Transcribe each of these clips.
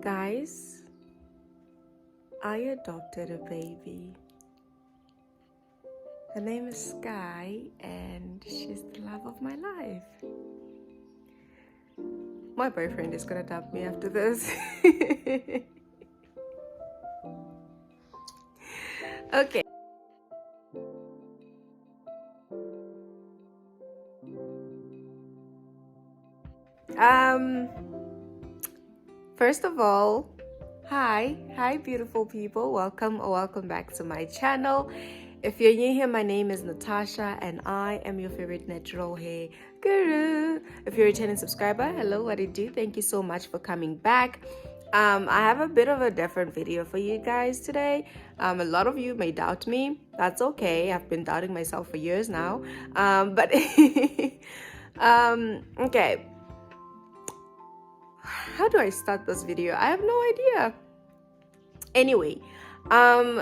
Guys, I adopted a baby. Her name is Sky, and she's the love of my life. My boyfriend is gonna dump me after this. Okay. First of all, hi beautiful people. Welcome back to my channel. If you're new here, my name is Natasha and I am your favorite natural hair guru. If you're a returning subscriber, hello, what do you do? Thank you so much for coming back. I have a bit of a different video for you guys today. A lot of you may doubt me. That's okay. I've been doubting myself for years now. But okay. How do I start this video? I have no idea. Anyway,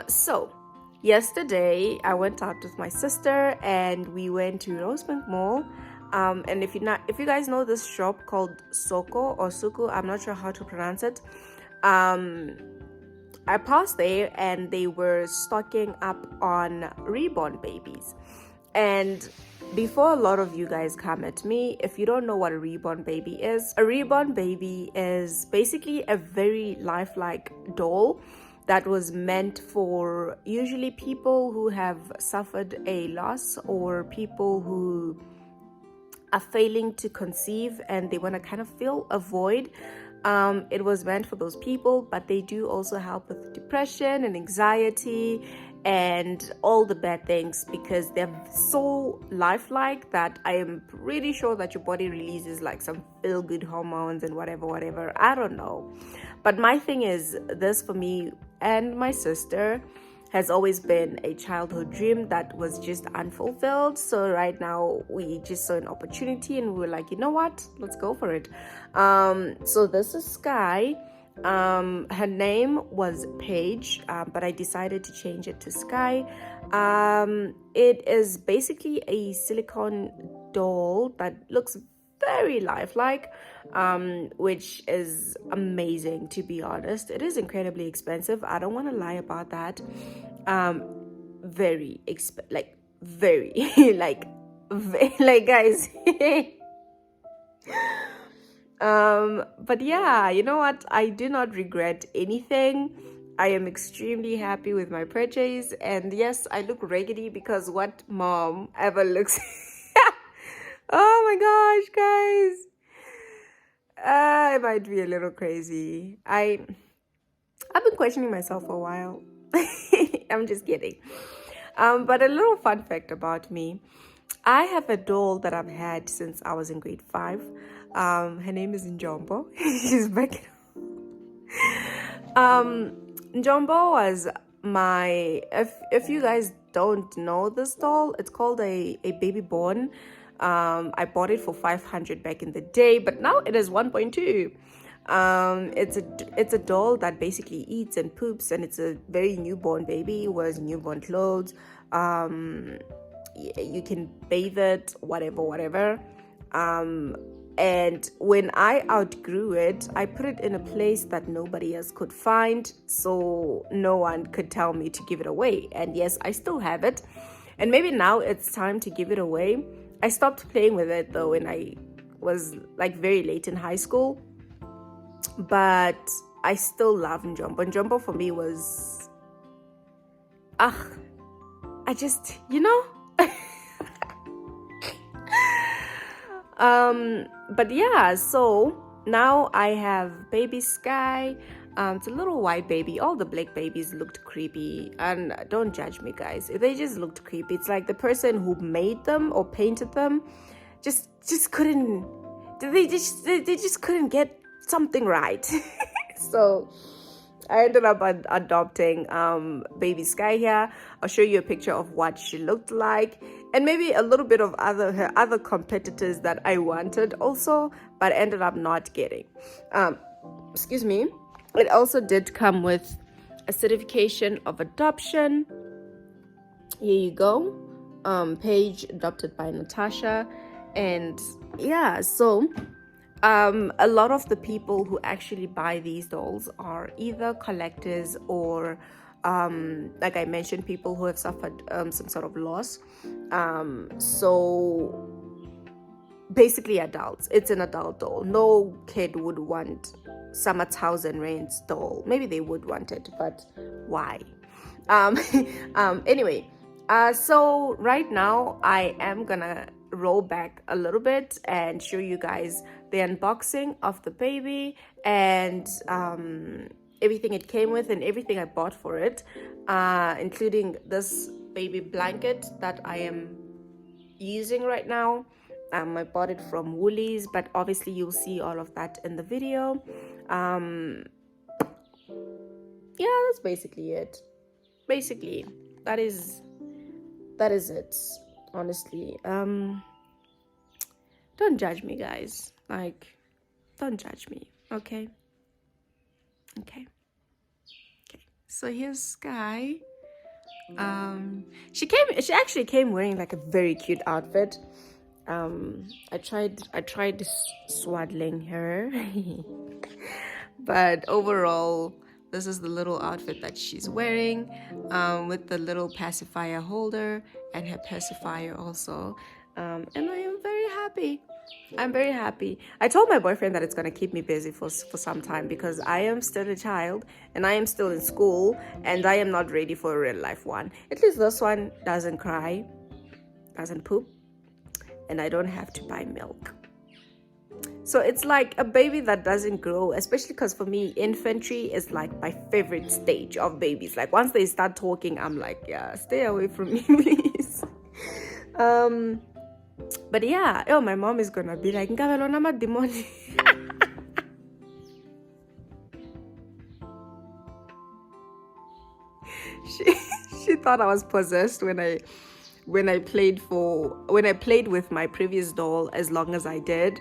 so yesterday I went out with my sister and we went to Rosebank Mall. And if you guys know this shop called Soko or Suku, I'm not sure how to pronounce it. I passed there and they were stocking up on Reborn babies. And before a lot of you guys come at me, if you don't know what a reborn baby is, a reborn baby is basically a very lifelike doll that was meant for usually people who have suffered a loss or people who are failing to conceive and they want to kind of fill a void. It was meant for those people, but they do also help with depression and anxiety and all the bad things because they're so lifelike that I am pretty sure that your body releases like some feel-good hormones and whatever. I don't know. But my thing is, this for me and my sister has always been a childhood dream that was just unfulfilled. So right now we just saw an opportunity and we were like, you know what, let's go for it. So this is Sky. Her name was Paige, but I decided to change it to Sky. It is basically a silicone doll that looks very lifelike, which is amazing, to be honest. It is incredibly expensive. I don't want to lie about that. Very like guys. But yeah, you know what? I do not regret anything. I am extremely happy with my purchase. And yes, I look raggedy because what mom ever looks... Oh my gosh, guys. I might be a little crazy. I've been questioning myself for a while. I'm just kidding. But a little fun fact about me. I have a doll that I've had since I was in grade 5. Her name is Njombo. She's back. Njombo was my... If you guys don't know this doll, it's called a baby born. I bought it for 500 back in the day, but now it is 1.2. It's a doll that basically eats and poops, and it's a very newborn baby. It wears newborn clothes. You can bathe it, whatever. And when I outgrew it, I put it in a place that nobody else could find, so no one could tell me to give it away. And yes, I still have it, and maybe now it's time to give it away. I stopped playing with it though when I was like very late in high school, but I still love Njombo. Njombo for me was, I just, but yeah, so now I have baby Sky. It's a little white baby. All the black babies looked creepy, and don't judge me, guys. They just looked creepy. It's like the person who made them or painted them just couldn't. They just couldn't get something right. So I ended up adopting baby Sky here. I'll show you a picture of what she looked like, and maybe a little bit of her other competitors that I wanted also, but ended up not getting. Excuse me. It also did come with a certification of adoption. Here you go. Paige, adopted by Natasha. And yeah, so A lot of the people who actually buy these dolls are either collectors or like I mentioned, people who have suffered some sort of loss. So basically adults. It's an adult doll. No kid would want some 1,000 rands doll. Maybe they would want it, but why? um anyway, so right now I am gonna roll back a little bit and show you guys the unboxing of the baby and everything it came with and everything I bought for it, including this baby blanket that I am using right now. I bought it from Woolies, but obviously you'll see all of that in the video. Yeah, that's basically it. Basically, that is it, honestly. Don't judge me, guys. Like, don't judge me, okay? Okay. So here's Sky. She actually came wearing like a very cute outfit. I tried swaddling her, but overall, this is the little outfit that she's wearing, with the little pacifier holder and her pacifier also. And I am very happy. I'm very happy. I told my boyfriend that it's going to keep me busy for some time because I am still a child and I am still in school and I am not ready for a real life one. At least this one doesn't cry, doesn't poop, and I don't have to buy milk. So it's like a baby that doesn't grow, especially because for me, infantry is like my favorite stage of babies. Like once they start talking, I'm like, yeah, stay away from me, please. But yeah, oh, my mom is gonna be like, she thought I was possessed when I played with my previous doll as long as I did.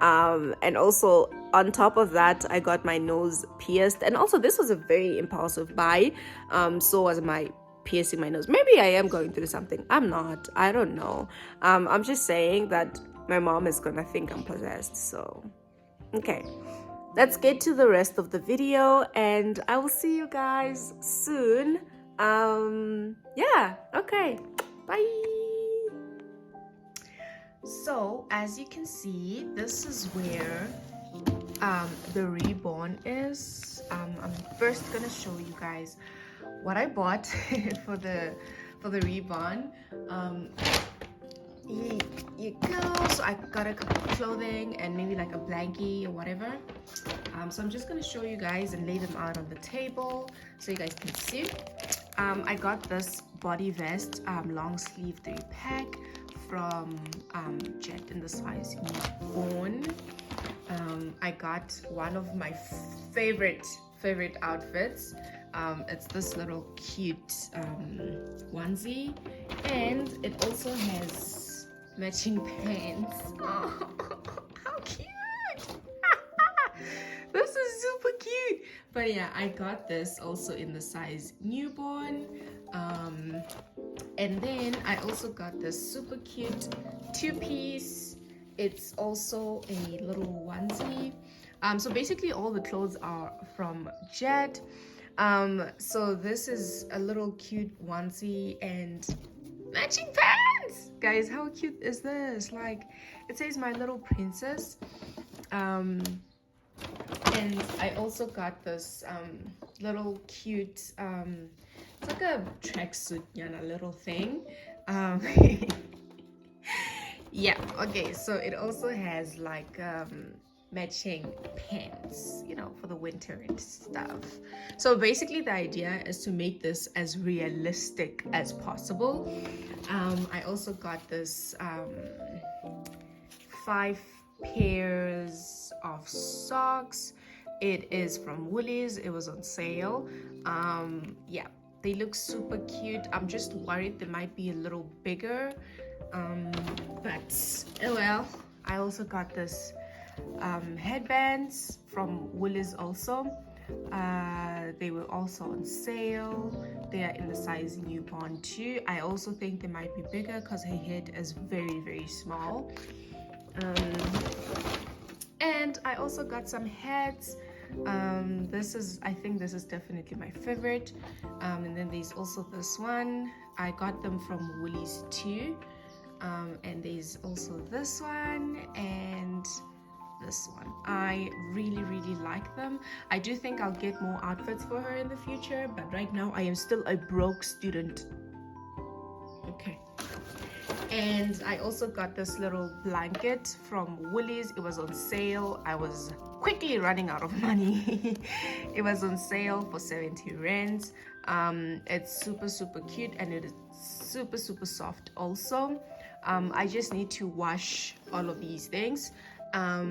And also on top of that, I got my nose pierced, and also this was a very impulsive buy. So was my piercing my nose. Maybe I am going through something. I'm not. I don't know. I'm just saying that my mom is gonna think I'm possessed. So okay, let's get to the rest of the video, and I will see you guys soon. Yeah, okay, bye. So as you can see, this is where the Reborn is. I'm first gonna show you guys what I bought for the Reborn. Here you go. So I got a couple of clothing and maybe like a blankie or whatever. So I'm just gonna show you guys and lay them out on the table so you guys can see. I got this body vest, long sleeve 3-pack from Jet in the size Reborn. I got one of my favorite outfits. It's this little cute onesie, and it also has matching pants. Oh, how cute! This is super cute. But yeah, I got this also in the size newborn. And then I also got this super cute 2-piece. It's also a little onesie. So basically all the clothes are from Jet. So this is a little cute onesie and matching pants. Guys, how cute is this? Like, it says my little princess. And I also got this little cute, it's like a tracksuit, a little thing. Yeah, okay, so it also has like matching pants, for the winter and stuff. So basically the idea is to make this as realistic as possible. I also got this 5 pairs of socks. It is from Woolies. It was on sale. Yeah, they look super cute. I'm just worried they might be a little bigger, but oh well. I also got this headbands from Woolies also. They were also on sale. They are in the size newborn too. I also think they might be bigger because her head is very small. And I also got some hats. I think this is definitely my favorite. And then there's also this one. I got them from Woolies too. And there's also this one and this one. I really like them. I do think I'll get more outfits for her in the future, but right now I am still a broke student. Okay. And I also got this little blanket from Woolies. It was on sale. I was quickly running out of money. It was on sale for 70 rands. It's super cute, and it is super soft also. I just need to wash all of these things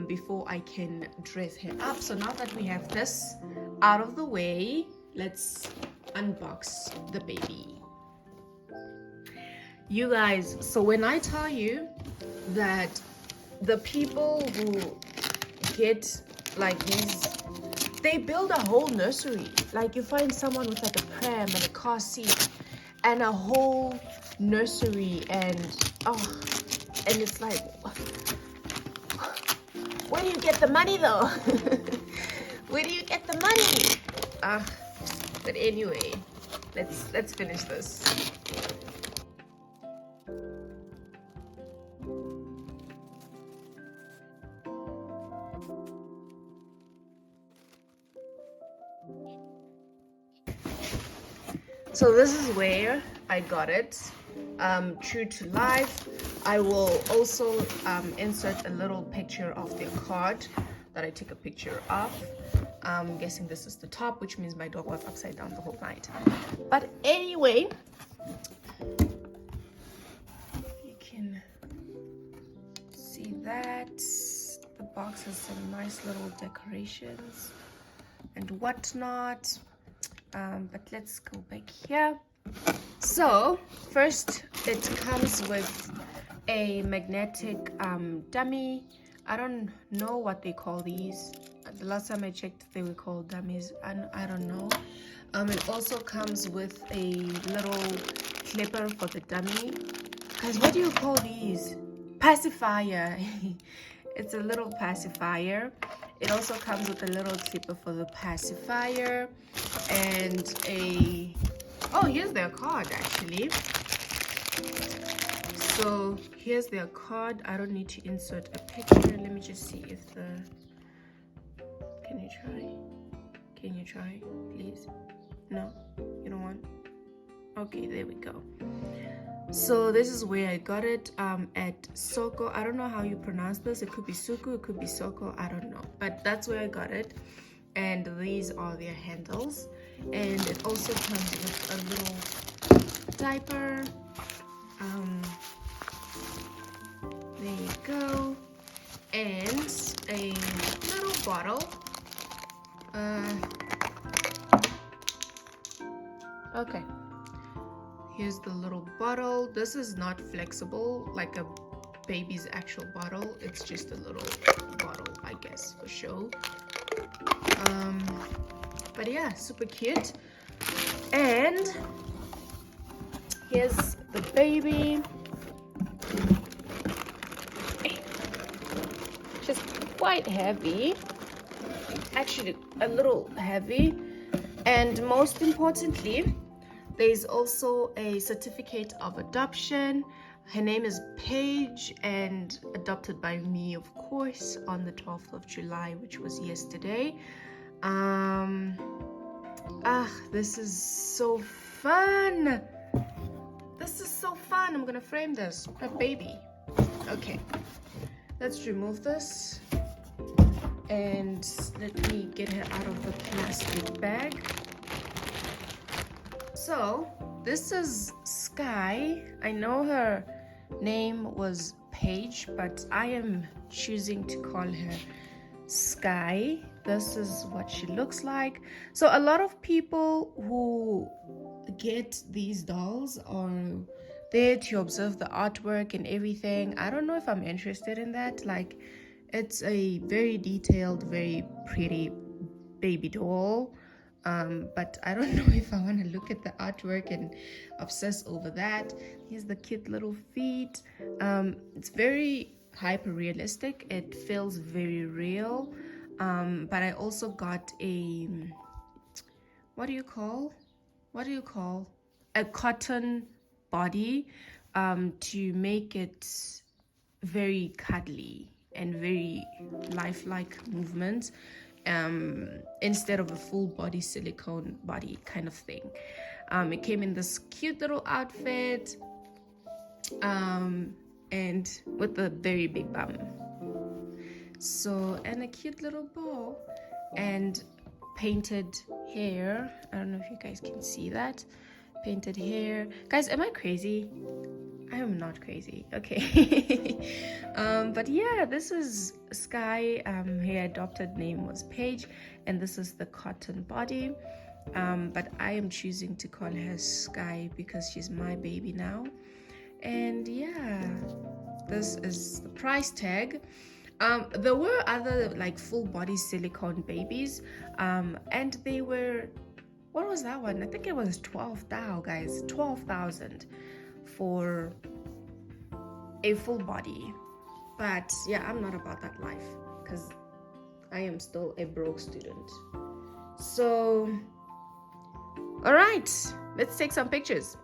before I can dress her up. So now that we have this out of the way, let's unbox the baby. You guys, so when I tell you that the people who get like these, they build a whole nursery. Like you find someone with like a pram and a car seat and a whole nursery, and it's like, where do you get the money though? Where do you get the money? But anyway, let's finish this. So this is where I got it, true to life. I will also insert a little picture of the card that I took a picture of. I'm guessing this is the top, which means my dog was upside down the whole night. But anyway, you can see that the box has some nice little decorations and whatnot. But let's go back here. So first it comes with a magnetic dummy. I don't know what they call these. The last time I checked they were called dummies. I don't know. It also comes with a little clipper for the dummy. Guys, what do you call these? Pacifier. It's a little pacifier. It also comes with a little clipper for the pacifier and here's their card actually. So here's their card. I don't need to insert a picture. Let me just see if can you try please? No, you don't want? Okay, there we go. So this is where I got it, at Soko. I don't know how you pronounce this. It could be Suku, it could be Soko, I don't know. But that's where I got it. And these are their handles. And it also comes with a little diaper. There you go. And a little bottle. Okay. Here's the little bottle. This is not flexible like a baby's actual bottle. It's just a little bottle, I guess, for show. But yeah, super cute. And here's the baby. Just quite heavy. Actually, a little heavy. And most importantly, there's also a certificate of adoption. Her name is Paige and adopted by me, of course, on the 12th of July, which was yesterday. This is so fun. This is so fun. I'm gonna frame this. A baby. Okay, let's remove this and let me get her out of the plastic bag. So this is Sky. I know her name was Paige, but I am choosing to call her Sky. This is what she looks like. So a lot of people who get these dolls are there to observe the artwork and everything. I don't know if I'm interested in that. Like, it's a very detailed, very pretty baby doll. But I don't know if I want to look at the artwork and obsess over that. Here's the cute little feet. It's very hyper realistic. It feels very real. But I also got a, what do you call a cotton body, to make it very cuddly and very lifelike movements, instead of a full body silicone body kind of thing. It came in this cute little outfit, and with a very big bum, so, and a cute little bow, and painted hair. I don't know if you guys can see that. Painted hair. Guys, am I crazy? I am not crazy. Okay. But yeah, this is Sky. Her adopted name was Paige, and this is the cotton body. But I am choosing to call her Sky because she's my baby now. And yeah, this is the price tag. There were other like full body silicone babies, and they were, what was that one? I think it was 12,000, guys. 12,000 for a full body. But yeah, I'm not about that life because I am still a broke student. So, all right, let's take some pictures.